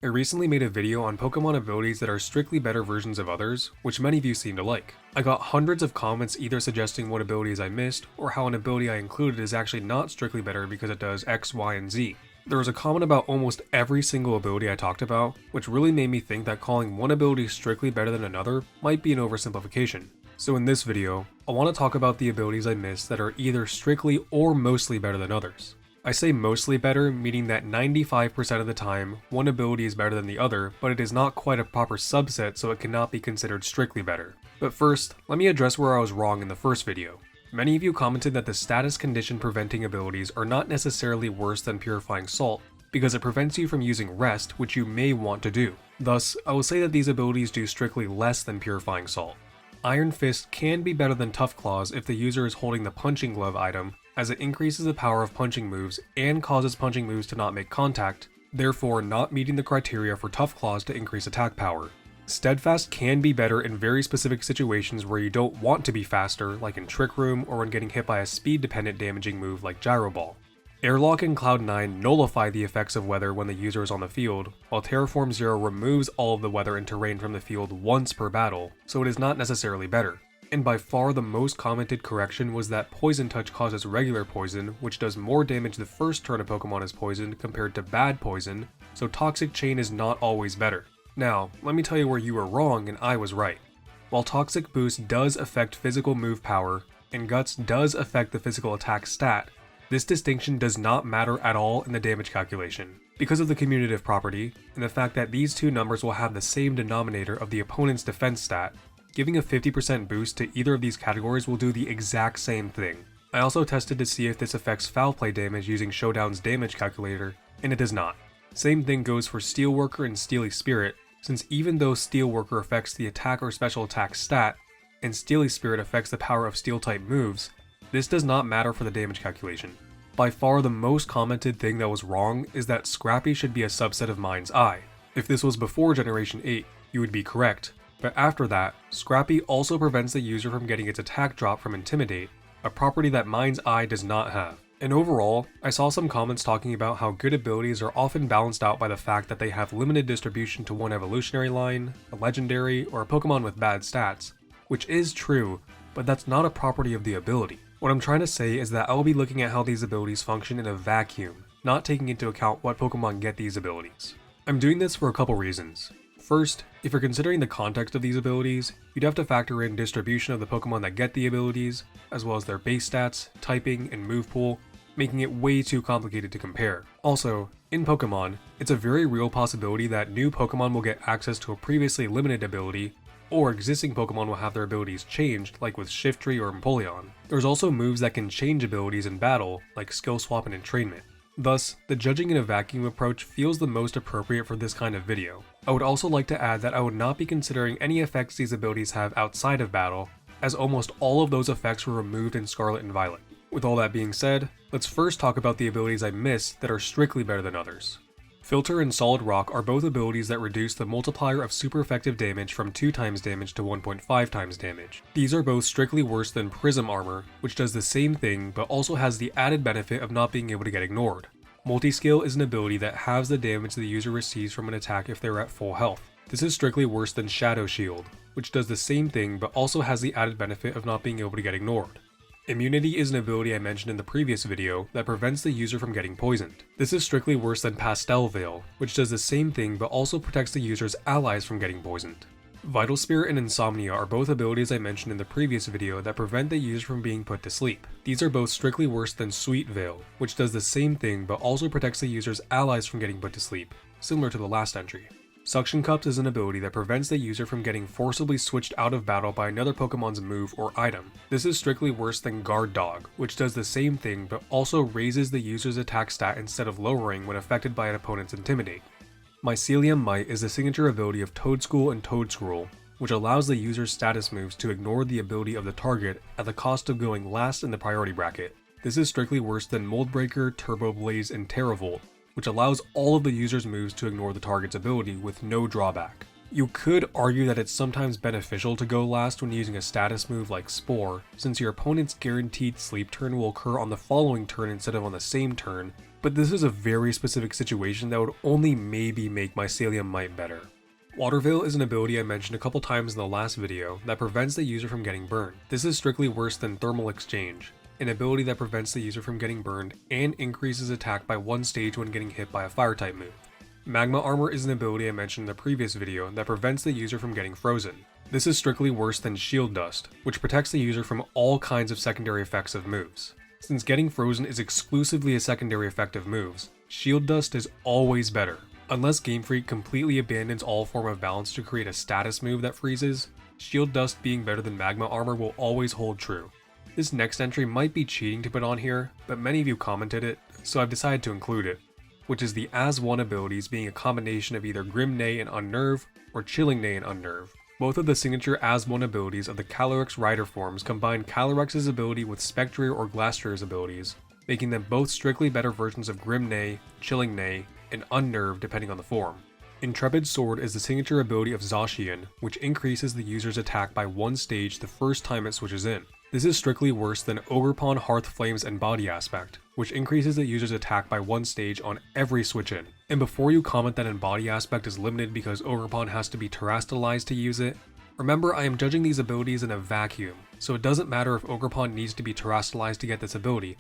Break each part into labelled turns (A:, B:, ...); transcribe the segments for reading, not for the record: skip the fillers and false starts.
A: I recently made a video on Pokemon abilities that are strictly better versions of others, which many of you seem to like. I got hundreds of comments either suggesting what abilities I missed, or how an ability I included is actually not strictly better because it does X, Y, and Z. There was a comment about almost every single ability I talked about, which really made me think that calling one ability strictly better than another might be an oversimplification. So in this video, I want to talk about the abilities I missed that are either strictly or mostly better than others. I say mostly better, meaning that 95% of the time, one ability is better than the other, but it is not quite a proper subset, so it cannot be considered strictly better. But first, let me address where I was wrong in the first video. Many of you commented that the status condition preventing abilities are not necessarily worse than Purifying Salt, because it prevents you from using Rest, which you may want to do. Thus, I will say that these abilities do strictly less than Purifying Salt. Iron Fist can be better than Tough Claws if the user is holding the Punching Glove item, as it increases the power of punching moves and causes punching moves to not make contact, therefore not meeting the criteria for Tough Claws to increase attack power. Steadfast can be better in very specific situations where you don't want to be faster, like in Trick Room or when getting hit by a speed-dependent damaging move like Gyro Ball. Airlock and Cloud9 nullify the effects of weather when the user is on the field, while Terraform Zero removes all of the weather and terrain from the field once per battle, so it is not necessarily better. And by far the most commented correction was that Poison Touch causes regular poison, which does more damage the first turn a Pokemon is poisoned compared to bad poison, so Toxic Chain is not always better. Now, let me tell you where you were wrong and I was right. While Toxic Boost does affect physical move power, and Guts does affect the physical attack stat, this distinction does not matter at all in the damage calculation, because of the commutative property, and the fact that these two numbers will have the same denominator of the opponent's defense stat. Giving a 50% boost to either of these categories will do the exact same thing. I also tested to see if this affects foul play damage using Showdown's damage calculator, and it does not. Same thing goes for Steelworker and Steely Spirit, since even though Steelworker affects the attack or special attack stat, and Steely Spirit affects the power of Steel type moves, this does not matter for the damage calculation. By far the most commented thing that was wrong is that Scrappy should be a subset of Mind's Eye. If this was before Generation 8, you would be correct. But after that, Scrappy also prevents the user from getting its attack drop from Intimidate, a property that Mind's Eye does not have. And overall, I saw some comments talking about how good abilities are often balanced out by the fact that they have limited distribution to one evolutionary line, a legendary, or a Pokemon with bad stats, which is true, but that's not a property of the ability. What I'm trying to say is that I will be looking at how these abilities function in a vacuum, not taking into account what Pokemon get these abilities. I'm doing this for a couple reasons. First, if you're considering the context of these abilities, you'd have to factor in distribution of the Pokemon that get the abilities, as well as their base stats, typing, and move pool, making it way too complicated to compare. Also, in Pokemon, it's a very real possibility that new Pokemon will get access to a previously limited ability, or existing Pokemon will have their abilities changed, like with Shiftry or Empoleon. There's also moves that can change abilities in battle, like Skill Swap and Entrainment. Thus, the judging in a vacuum approach feels the most appropriate for this kind of video. I would also like to add that I would not be considering any effects these abilities have outside of battle, as almost all of those effects were removed in Scarlet and Violet. With all that being said, let's first talk about the abilities I missed that are strictly better than others. Filter and Solid Rock are both abilities that reduce the multiplier of super effective damage from 2 times damage to 1.5 times damage. These are both strictly worse than Prism Armor, which does the same thing but also has the added benefit of not being able to get ignored. Multiscale is an ability that halves the damage the user receives from an attack if they're at full health. This is strictly worse than Shadow Shield, which does the same thing but also has the added benefit of not being able to get ignored. Immunity is an ability I mentioned in the previous video that prevents the user from getting poisoned. This is strictly worse than Pastel Veil, which does the same thing but also protects the user's allies from getting poisoned. Vital Spirit and Insomnia are both abilities I mentioned in the previous video that prevent the user from being put to sleep. These are both strictly worse than Sweet Veil, which does the same thing but also protects the user's allies from getting put to sleep, similar to the last entry. Suction Cups is an ability that prevents the user from getting forcibly switched out of battle by another Pokemon's move or item. This is strictly worse than Guard Dog, which does the same thing but also raises the user's attack stat instead of lowering when affected by an opponent's Intimidate. Mycelium Might is the signature ability of Toedscool and Toedscruel, which allows the user's status moves to ignore the ability of the target at the cost of going last in the priority bracket. This is strictly worse than Mold Breaker, Turbo Blaze, and Terravolt, which allows all of the user's moves to ignore the target's ability with no drawback. You could argue that it's sometimes beneficial to go last when using a status move like Spore, since your opponent's guaranteed sleep turn will occur on the following turn instead of on the same turn, but this is a very specific situation that would only maybe make Mycelium Mite better. Water Veil is an ability I mentioned a couple times in the last video that prevents the user from getting burned. This is strictly worse than Thermal Exchange, an ability that prevents the user from getting burned and increases attack by 1 stage when getting hit by a fire type move. Magma Armor is an ability I mentioned in the previous video that prevents the user from getting frozen. This is strictly worse than Shield Dust, which protects the user from all kinds of secondary effects of moves. Since getting frozen is exclusively a secondary effect of moves, Shield Dust is always better. Unless Game Freak completely abandons all form of balance to create a status move that freezes, Shield Dust being better than Magma Armor will always hold true. This next entry might be cheating to put on here, but many of you commented it, so I've decided to include it, which is the As One abilities being a combination of either Grim Neigh and Unnerve, or Chilling Neigh and Unnerve. Both of the signature As One abilities of the Calyrex Rider forms combine Calyrex's ability with Spectrier or Glastier's abilities, making them both strictly better versions of Grim Neigh, Chilling Neigh, and Unnerve depending on the form. Intrepid Sword is the signature ability of Zacian, which increases the user's attack by 1 stage the first time it switches in. This is strictly worse than Ogerpon Hearth Flame's Embody Aspect, which increases the user's attack by 1 stage on every switch in. And before you comment that Embody Aspect is limited because Ogerpon has to be terastallized to use it, remember I am judging these abilities in a vacuum, so it doesn't matter if Ogerpon needs to be terastallized to get this ability,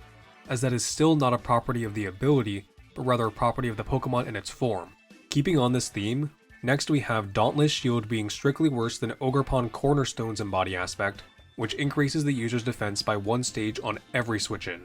A: as that is still not a property of the ability, but rather a property of the Pokemon in its form. Keeping on this theme, next we have Dauntless Shield being strictly worse than Ogerpon Cornerstone's Embody Aspect, which increases the user's defense by 1 stage on every switch in.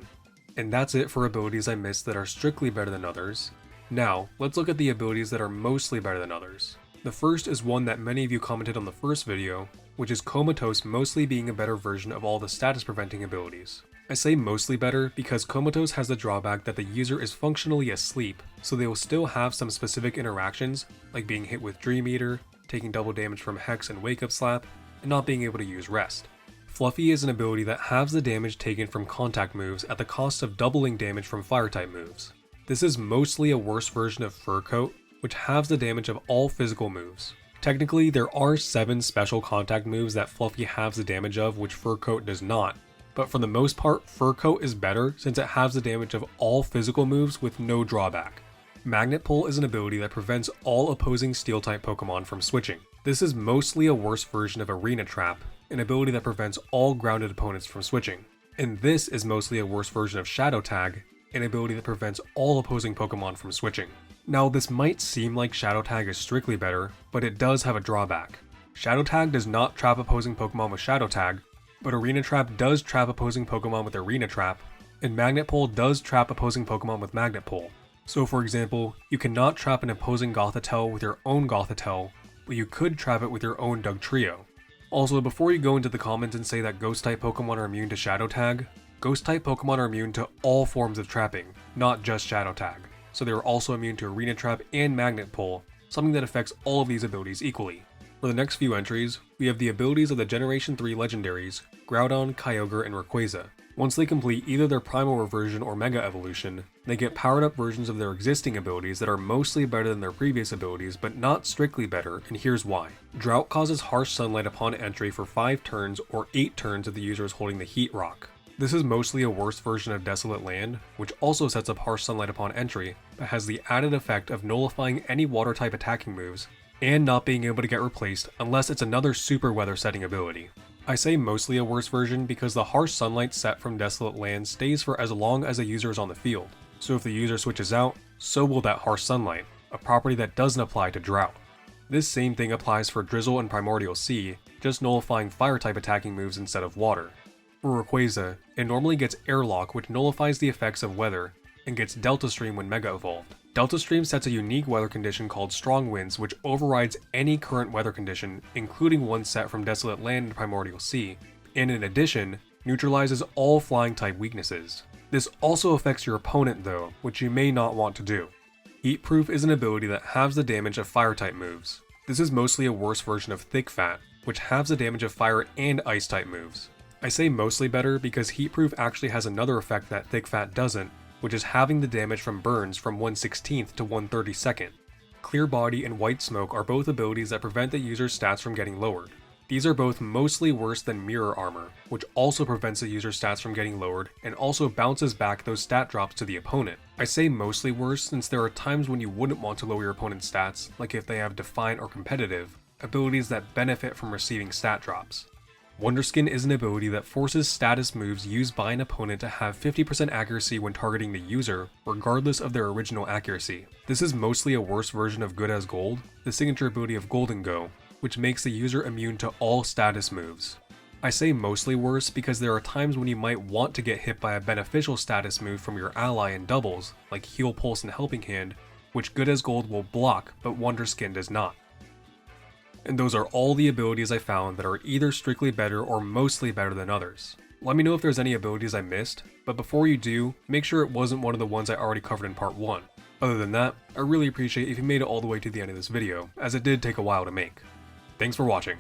A: And that's it for abilities I missed that are strictly better than others. Now, let's look at the abilities that are mostly better than others. The first is one that many of you commented on the first video, which is Comatose mostly being a better version of all the status preventing abilities. I say mostly better because Comatose has the drawback that the user is functionally asleep, so they will still have some specific interactions, like being hit with Dream Eater, taking double damage from Hex and Wake Up Slap, and not being able to use Rest. Fluffy is an ability that halves the damage taken from contact moves at the cost of doubling damage from fire type moves. This is mostly a worse version of Fur Coat, which halves the damage of all physical moves. Technically, there are 7 special contact moves that Fluffy halves the damage of which Fur Coat does not, but for the most part, Fur Coat is better since it halves the damage of all physical moves with no drawback. Magnet Pull is an ability that prevents all opposing Steel-type Pokemon from switching. This is mostly a worse version of Arena Trap, an ability that prevents all grounded opponents from switching. And this is mostly a worse version of Shadow Tag, an ability that prevents all opposing Pokemon from switching. Now this might seem like Shadow Tag is strictly better, but it does have a drawback. Shadow Tag does not trap opposing Pokemon with Shadow Tag, but Arena Trap does trap opposing Pokemon with Arena Trap, and Magnet Pull does trap opposing Pokemon with Magnet Pull. So for example, you cannot trap an opposing Gothitelle with your own Gothitelle, but you could trap it with your own Dugtrio. Also, before you go into the comments and say that Ghost-type Pokemon are immune to Shadow Tag, Ghost-type Pokemon are immune to all forms of trapping, not just Shadow Tag. So they are also immune to Arena Trap and Magnet Pull, something that affects all of these abilities equally. For the next few entries, we have the abilities of the Generation 3 Legendaries, Groudon, Kyogre, and Rayquaza. Once they complete either their Primal Reversion or Mega Evolution, they get powered up versions of their existing abilities that are mostly better than their previous abilities, but not strictly better, and here's why. Drought causes Harsh Sunlight upon entry for 5 turns or 8 turns if the user is holding the Heat Rock. This is mostly a worse version of Desolate Land, which also sets up Harsh Sunlight upon entry, but has the added effect of nullifying any water-type attacking moves, and not being able to get replaced unless it's another super weather setting ability. I say mostly a worse version because the Harsh Sunlight set from Desolate Land stays for as long as a user is on the field, so if the user switches out, so will that Harsh Sunlight, a property that doesn't apply to Drought. This same thing applies for Drizzle and Primordial Sea, just nullifying fire-type attacking moves instead of water. For Rayquaza, it normally gets Airlock, which nullifies the effects of weather, and gets Delta Stream when Mega Evolved. Delta Stream sets a unique weather condition called Strong Winds, which overrides any current weather condition, including one set from Desolate Land and Primordial Sea, and in addition, neutralizes all flying type weaknesses. This also affects your opponent though, which you may not want to do. Heat Proof is an ability that halves the damage of fire type moves. This is mostly a worse version of Thick Fat, which halves the damage of fire and ice type moves. I say mostly better because Heat Proof actually has another effect that Thick Fat doesn't, which is halving the damage from burns from 1/16th to 1/32nd. Clear Body and White Smoke are both abilities that prevent the user's stats from getting lowered. These are both mostly worse than Mirror Armor, which also prevents the user's stats from getting lowered and also bounces back those stat drops to the opponent. I say mostly worse since there are times when you wouldn't want to lower your opponent's stats, like if they have Defiant or Competitive, abilities that benefit from receiving stat drops. Wonderskin is an ability that forces status moves used by an opponent to have 50% accuracy when targeting the user, regardless of their original accuracy. This is mostly a worse version of Good as Gold, the signature ability of Golden Go, which makes the user immune to all status moves. I say mostly worse because there are times when you might want to get hit by a beneficial status move from your ally in doubles, like Heal Pulse and Helping Hand, which Good as Gold will block, but Wonderskin does not. And those are all the abilities I found that are either strictly better or mostly better than others. Let me know if there's any abilities I missed, but before you do, make sure it wasn't one of the ones I already covered in part 1. Other than that, I really appreciate if you made it all the way to the end of this video, as it did take a while to make. Thanks for watching.